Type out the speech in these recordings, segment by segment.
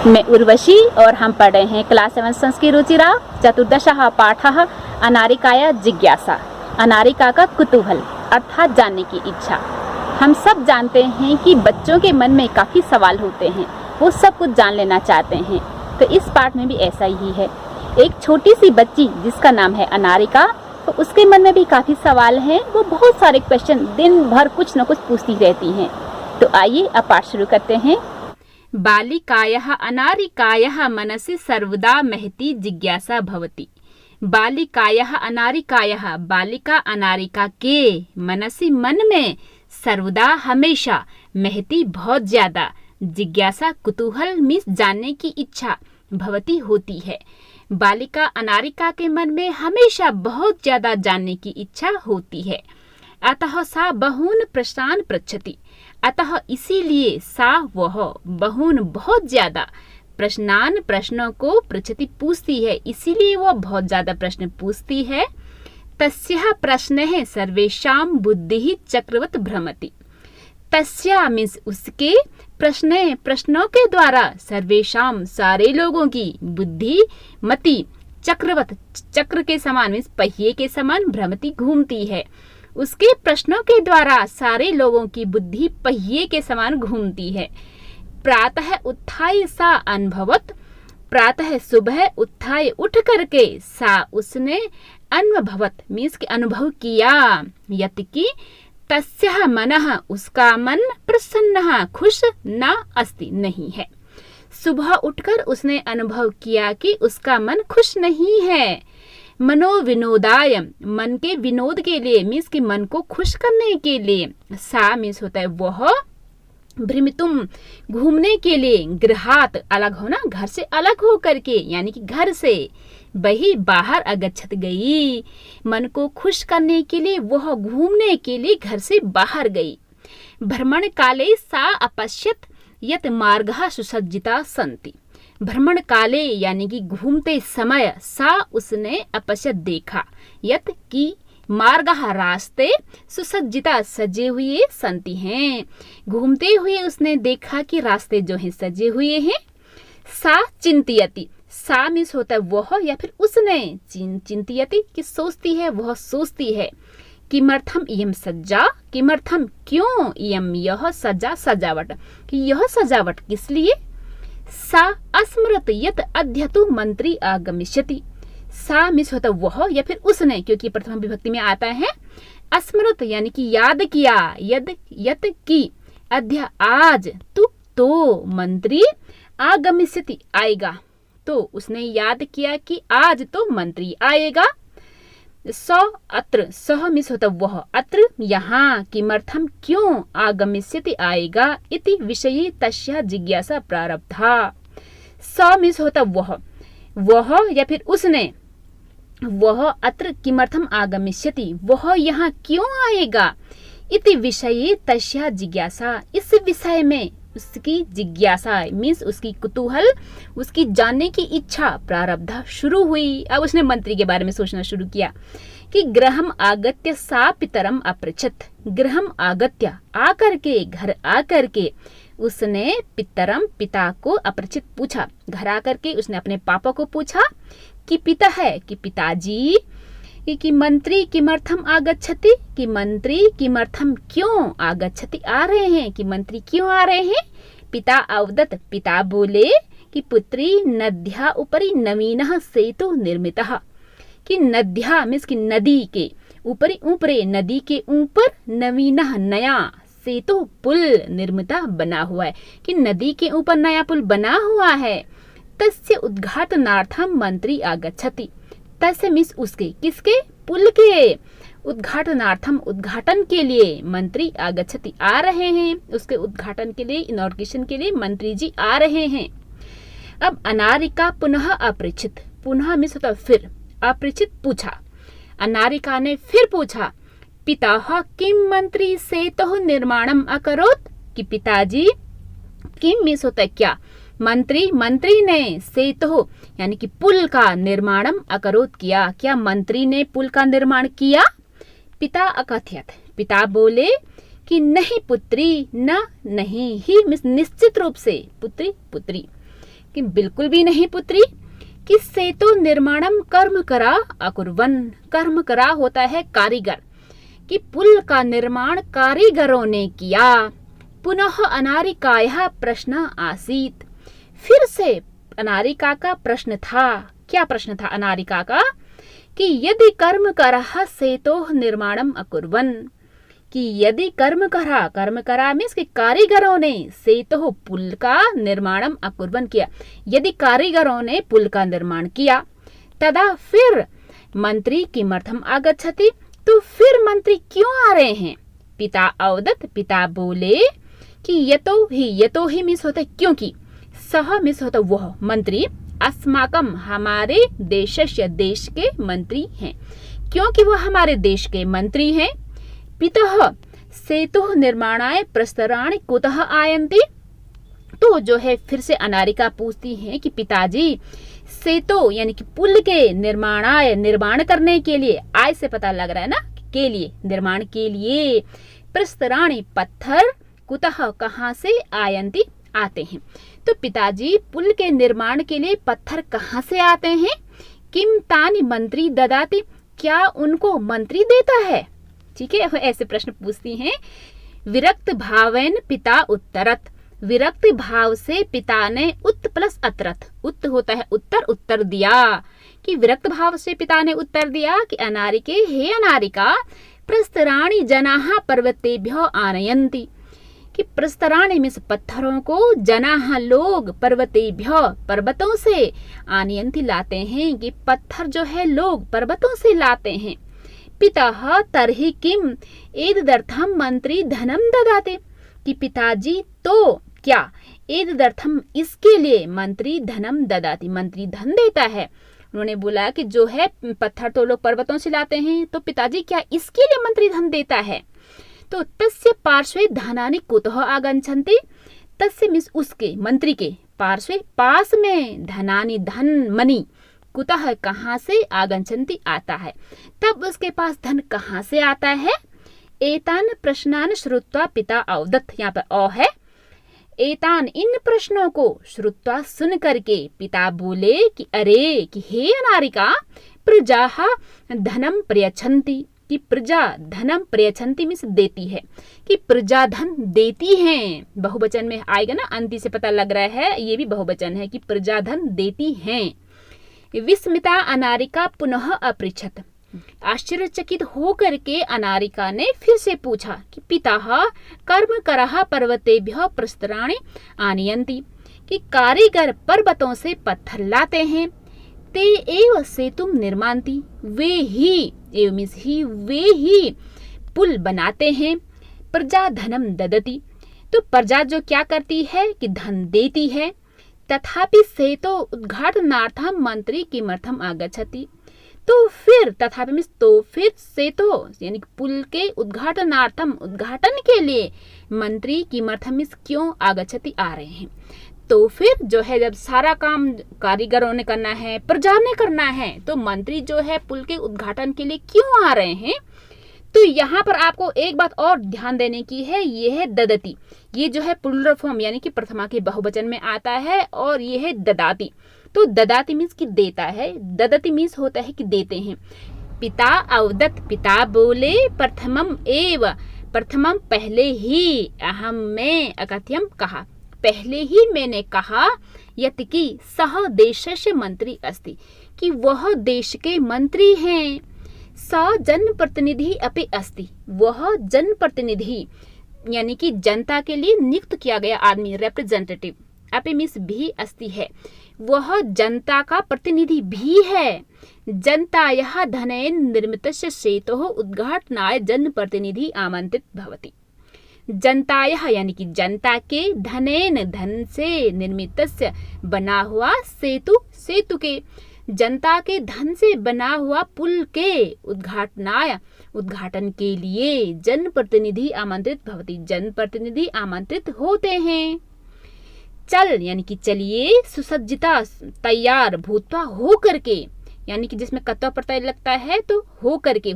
मैं उर्वशी और हम पढ़ रहे हैं क्लास 7 संस्कृत रुचिरा चतुर्दशः पाठः अनारिकाया जिज्ञासा। अनारिका का कुतूहल अर्थात जानने की इच्छा। हम सब जानते हैं कि बच्चों के मन में काफ़ी सवाल होते हैं, वो सब कुछ जान लेना चाहते हैं। तो इस पाठ में भी ऐसा ही है। एक छोटी सी बच्ची जिसका नाम है अनारिका, तो उसके मन में भी काफ़ी सवाल हैं। वो बहुत सारे क्वेश्चन दिन भर कुछ न कुछ पूछती रहती हैं। तो आइए अब पाठ शुरू करते हैं। बालिकायाः अनारिकायाः मनसि सर्वदा महती जिज्ञासा भवति। बालिकायाः अनारिकायाः बालिका अनारिका के मनसि मन में सर्वदा हमेशा महती बहुत ज्यादा जिज्ञासा कुतूहल मीन्स जानने की इच्छा भवती होती है। बालिका अनारिका के मन में हमेशा बहुत ज्यादा जानने की इच्छा होती है। अतः सा बहून प्रश्नान् पृच्छति। अतः इसीलिए सा वह बहून बहुत ज्यादा प्रश्नान् प्रश्नों को पृच्छति पूछती है, इसीलिए वह बहुत ज्यादा प्रश्न पूछती है। तस्याः प्रश्नैः सर्वेषां बुद्धिः चक्रवत् भ्रमति। तस्या मीन्स उसके प्रश्नों के द्वारा सर्वेषां सारे लोगों की बुद्धि मति चक्रवत चक्र के समान मीन्स पहिए के समान भ्रमति घूमती है। उसके प्रश्नों के द्वारा सारे लोगों की बुद्धि पहिए के समान घूमती है। प्रातः उत्थाय सा अनुभवत। प्रातः सुबह उत्थाय उठ करके सा उसने अनुभवत मीन्स के अनुभव किया। यत की तस्याः मनः उसका मन प्रसन्नः खुश न अस्ति नहीं है। सुबह उठकर उसने अनुभव किया कि उसका मन खुश नहीं है। मनोविनोदाय मन के विनोद के लिए मीन्स कि मन को खुश करने के लिए। सा मीन्स होता है वह। भ्रमितुम घूमने के लिए। गृहात अलग होना घर से अलग हो करके यानी कि घर से। वही बाहर अगच्छत गई मन को खुश करने के लिए वह घूमने के लिए घर से बाहर गई। भ्रमण काले सा अपश्यत यत मार्गः सुसज्जिता सन्ति। भ्रमण काले यानी कि घूमते समय सा उसने अपश्यत देखा यत की मार्गः रास्ते सुसज्जिता सजे हुए संति हैं। घूमते हुए उसने देखा कि रास्ते जो हैं सजे हुए हैं। सा चिंतयति। सा मीन्स होता है वह या फिर उसने। चिंतयति कि सोचती है, वह सोचती है। किमर्थम इयं सज्जा। किमर्थम क्यों इयं यह सज्जा सजावट कि यह सजावट किस लिए। सा अस्मृत यत अद्य तु मंत्री आगमिष्यति। सा मिस होता वह या फिर उसने क्योंकि प्रथम विभक्ति में आता है। अस्मृत यानी कि याद किया। यत की अद्य आज तु तो मंत्री आगमिष्यति आएगा। तो उसने याद किया कि आज तो मंत्री आएगा। स अत्र सह मिस होता वह अत्र यहाँ किमर्थम क्यों आगमिष्यति आएगा इति विषये तस्या जिज्ञासा प्रारब्धा। स मिस होता वह या फिर उसने। वह अत्र किमर्थम आगमिष्यति वह यहाँ क्यों आएगा। इति विषये तस्या जिज्ञासा इस विषय में उसकी जिज्ञासा मीन्स उसकी कुतूहल उसकी जानने की इच्छा प्रारब्धा शुरू हुई। अब उसने मंत्री के बारे में सोचना शुरू किया कि गृहम आगत्य सा पितरम अपृच्छत। गृहम आगत्य आकर के घर आकर के उसने पितरम पिता को अपरिचित पूछा। घर आकर के उसने अपने पापा को पूछा कि पिता है कि पिताजी कि मंत्री किमर्थम आगच्छति कि मंत्री किमर्थम क्यों आगच्छति आ रहे हैं कि मंत्री क्यों आ रहे हैं। पिता अवदत पिता बोले कि पुत्री नद्या उपरि नवीनः सेतु निर्मितः कि नद्या मीन्स कि नदी के ऊपरी ऊपरे नदी के ऊपर नवीनः नया सेतु पुल निर्मिता बना हुआ है कि नदी के ऊपर नया पुल बना हुआ है। तस्य उद्घाटनार्थम मंत्री आगच्छति। तस्य मीन्स उसके किसके पुल के उद्घाटनार्थम उद्घाटन के लिए मंत्री आगच्छति आ रहे हैं। उसके उद्घाटन के लिए इनॉग्रेशन के लिए मंत्री जी आ रहे हैं। अब अनारिका पुनः अपरिचित। पुनः मीन्स होता फिर अपरिचित पूछा। अनारिका ने फिर पूछा पिता किम मंत्री सेतुः निर्माणम अकरोत् कि पिताजी किम मीन्स होता है क्या। मंत्री ने सेतु यानी कि पुल का निर्माणम अकरोत् किया। क्या मंत्री ने पुल का निर्माण किया। पिता अकथयत पिता बोले कि नहीं पुत्री न नहीं ही निश्चित रूप से पुत्री कि बिल्कुल भी नहीं पुत्री, कि सेतु निर्माणम कर्म करा अकुर्वन। कर्म करा होता है कारीगर, कि पुल का निर्माण कारीगरों ने किया। पुनः अनारिकाया प्रश्न आसीत, फिर से अनारिका का प्रश्न था। क्या प्रश्न था अनारिका का? कि यदि कर्म करः सेतोः निर्माणम अकुर्वन, कि यदि कर्म करा मीन्स कि कारीगरों ने सेतोः पुल का निर्माणम अकुर्वन किया, यदि कारीगरों ने पुल का निर्माण किया, तदा फिर मंत्री किमर्थम आगच्छति, तो फिर मंत्री क्यों आ रहे हैं? पिता अवदत्, पिता बोले कि यतो ही मीन्स होता है क्योंकि, सह मीन्स होता वह मंत्री, अस्माकम हमारे देशस्य देश के मंत्री हैं, क्योंकि वह हमारे देश के मंत्री हैं। पितः सेतुः निर्माणाय प्रस्तराणि कुतः आयन्ति, तो जो है फिर से अनारिका पूछती हैं कि पिताजी सेतु यानी कि पुल के निर्माण करने के लिए, आय से पता लग रहा है ना, के लिए, निर्माण के लिए, प्रस्तराणि पत्थर, कुतः कहाँ से, आयन्ति आते हैं। तो पिताजी पुल के निर्माण के लिए पत्थर कहाँ से आते हैं? किम तानि मंत्री ददाति, क्या उनको मंत्री देता है? ठीक है, ऐसे प्रश्न पूछती हैं। विरक्त भावेन पिता उत्तरत, विरक्त भाव से पिता ने उत्त प्लस अतरत, उत्त होता है उत्तर, उत्तर दिया, कि विरक्त भाव से पिता ने उत्तर दिया कि अनारिके हे अनारिका प्रस्तराणि जनाः पर्वतेभ्यो आनयन्ति, कि प्रस्तराणि मीन्स पत्थरों को, जनाः लोग, पर्वतेभ्यो पर्वतों से, आनयन्ति लाते हैं, कि पत्थर जो है लोग पर्वतों से लाते हैं। पिता तर्हि किम एतदर्थम मंत्री धनम ददाते, कि पिताजी तो क्या एतदर्थम इसके लिए मंत्री धनम ददाति, मंत्री धन देता है। उन्होंने बोला कि जो है पत्थर तो लोग पर्वतों से लाते हैं, तो पिताजी क्या इसके लिए मंत्री धन देता है? तो तस्य पार्श्वे धनानि कुतः आगच्छन्ति, तस्य मीन्स उसके, मंत्री के, पार्श्वे पास में, धनानि धन मनी, कुतः कहाँ से, आगच्छन्ति आता है, तब उसके पास धन कहाँ से आता है? एतान प्रश्नान श्रुत्वा पिता अवदत्, यहाँ पर अ है, एतान इन प्रश्नों को श्रुत्वा सुन करके पिता बोले कि अरे कि हे अनारिका प्रजाः धनम प्रयच्छन्ति, कि प्रजा धनम प्रयच्छन्ति मीन्स देती है, कि प्रजा धन देती हैं, बहुवचन में आएगा ना, अंति से पता लग रहा है ये भी बहुवचन है कि प्रजा धन देती हैं। विस्मिता अनारिका पुनः अपृच्छत, आश्चर्यचकित होकर के अनारिका ने फिर से पूछा कि पिता कर्म करः पर्वतेभ्यो प्रस्तराणि आनयन्ति, कि कारीगर पर्वतों से पत्थर लाते हैं, ते एव सेतुम निर्मान्ति, वे ही, एव मीन्स ही, वे ही पुल बनाते हैं। प्रजा धनम ददति, तो प्रजा जो क्या करती है कि धन देती है। तथापि सेतो उद्घाटनार्थम मंत्री किमर्थम आगच्छति, तो फिर तथापि मीन्स तो फिर सेतो यानी पुल के उद्घाटनार्थम उद्घाटन के लिए मंत्री किमर्थम मीन्स क्यों आगच्छति आ रहे हैं। तो फिर जो है जब सारा काम कारीगरों ने करना है, प्रजा ने करना है, तो मंत्री जो है पुल के उद्घाटन के लिए क्यों आ रहे हैं। तो यहाँ पर आपको एक बात और ध्यान देने की है, ये है ददती, ये जो है प्लूरल फॉर्म यानी कि प्रथमा के बहुवचन में आता है, और ये है ददाती। तो ददाती मीन्स कि देता है, ददती मीन्स होता है कि देते हैं। पिता अवदत्, पिता बोले, प्रथमम एव, प्रथमम पहले ही, अहम में, अकथ्यम कहा, पहले ही मैंने कहा, यत् कि सह देशस्य मंत्री अस्ति, कि वह देश के मंत्री हैं। स जनप्रतिनिधि अपि अस्ति, वह जनप्रतिनिधि यानी कि जनता के लिए नियुक्त किया गया आदमी, रिप्रेजेंटेटिव, अपि मीन्स भी अस्ति है, वह जनता का प्रतिनिधि भी है। जनतायाः धनेन निर्मितस्य सेतोः उद्घाटनाय जनप्रतिनिधि आमंत्रित भवति, जनतायाः यानी कि जनता के, धनेन धन से, निर्मितस्य बना हुआ, सेतु सेतु के, जनता के धन से बना हुआ पुल के, उद्घाटनाय उद्घाटन के लिए, जनप्रतिनिधि आमंत्रित भवति, जनप्रतिनिधि आमंत्रित होते हैं। चल यानी कि चलिए, सुसज्जिता तैयार, भूत्वा हो करके, यानी कि जिसमें कत्वा प्रत्यय लगता है तो हो करके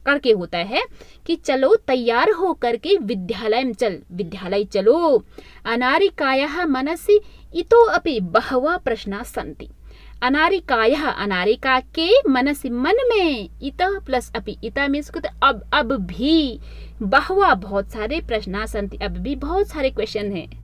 करके होता है कि चलो तैयार हो करके विद्यालय में चल, विद्यालय चलो। अनारिकायाः मनसि इतो अपि बहवः प्रश्नाः सन्ति। अनारिकायाः, अनारिका के मनसि मन में, इतः प्लस अपि, इतः मीन्स अब भी, बहवः बहुत सारे प्रश्नाः सन्ति, अब भी बहुत सारे क्वेश्चन हैं।